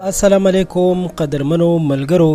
السلام علیکم قدرمنو ملګرو،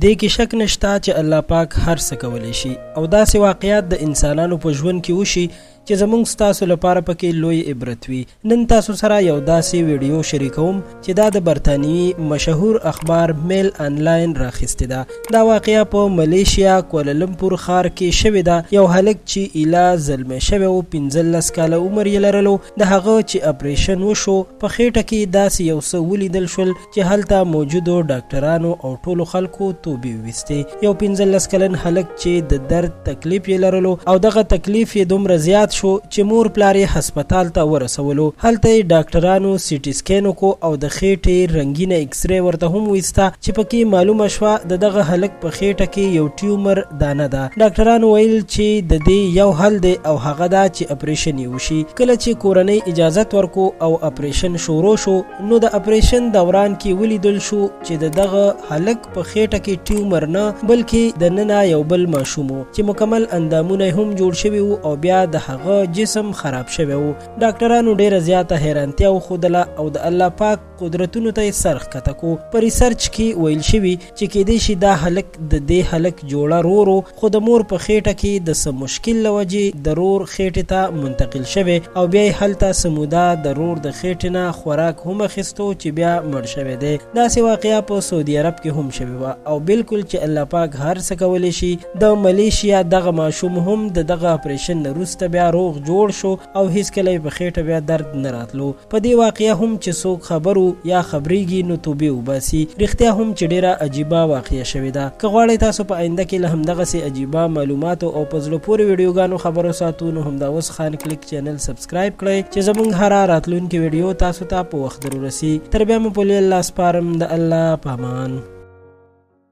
دې کې شک نشته چې الله پاک هر څه کولی شي او داسې واقعیات د انسانانو په ژوند کې وشي چې زموږ ستاسو لپاره پکې لوی عبرت وي. نن تاسو سره یو داسې ویډیو شریکوم چې دا د برطانیوي مشهور اخبار میل آنلاین راخیستې ده. دا واقعه په ملیشیا کوالالمپور ښار کې شوې ده. یو هلک چې ایله زلمی شوی و، 15 کاله عمر یې لرلو، د هغه چې اپریشن وشو په خېټه کې داسې یو څه ولیدل شول چې هلته موجودو ډاکټرانو او ټولو خلکو توبې وویستې. یو 15 کلن هلک چې د درد تکلیف یې لرلو او دغه تکلیف یې دومره زیات شو چې مور پلار یې هسپتال ته ورسولو. هلته یې ډاکټرانو سیټي سکین وکړو او د خېټې رنګینه ایکس ری ورته هم ویسته چې پکې معلومه شوه د دغه هلک په خېټه کې یو ټیومر دانه ده. ډاکټرانو ویل چې د دې یو حل دی او هغه دا چې اپریشن یې وشي. کله چې کورنۍ اجازت ورکو او اپریشن شروع شو، نو د اپریشن دوران کې ولیدل شو چې د دغه هلک په خېټه کې ټیومر نه بلکې د ننه یو بل ماشوم چې مکمل اندامونه هم جوړ شوي وو او بیا د هغه جسم خراب شوی وو. ډاکټرانو ډیره زیاته حیرانتیا وښودله او د الله پاک قدرتونو ته یې سر ښکته کو. په ریسرچ کې ویل شوي چې کیدای شي دا هلک د دې هلک جوړه رورو، خو د مور په خېټه کې د څه مشکل له وجې د رور خېټې ته منتقل شوی او بیا یې هلته سموده د رور د خېټې نه خوراک هم اخیستو چې بیا مړ شوی دی. داسې واقعه په سعودي عرب کې هم شوې وه او بالکل چې الله پاک هر څه کولی شي. د ملیشیا دغه ماشوم هم د دغه اپریشن نه وروسته بیا روغ جوړ شو او هیڅکله یې په خېټه بیا درد نه راتلو. په دې واقعه هم چې څوک خبرو یا خبرېږي نو توبې وباسي. رښتیا هم چې ډیره عجیبه واقعه شوې ده. که غواړئ تاسو په آینده کې له همدغسې عجیبه معلوماتو او په زړه پورې ویډیوګانو خبرو ساتو، نو همدا اوس خان کلیک چینل سبسکرایب کړئ چې زموږ هره راتلونکې ویډیو تاسو ته په وخت در ورسي. تر بیا مو په لوی الله سپارم. د الله په امان.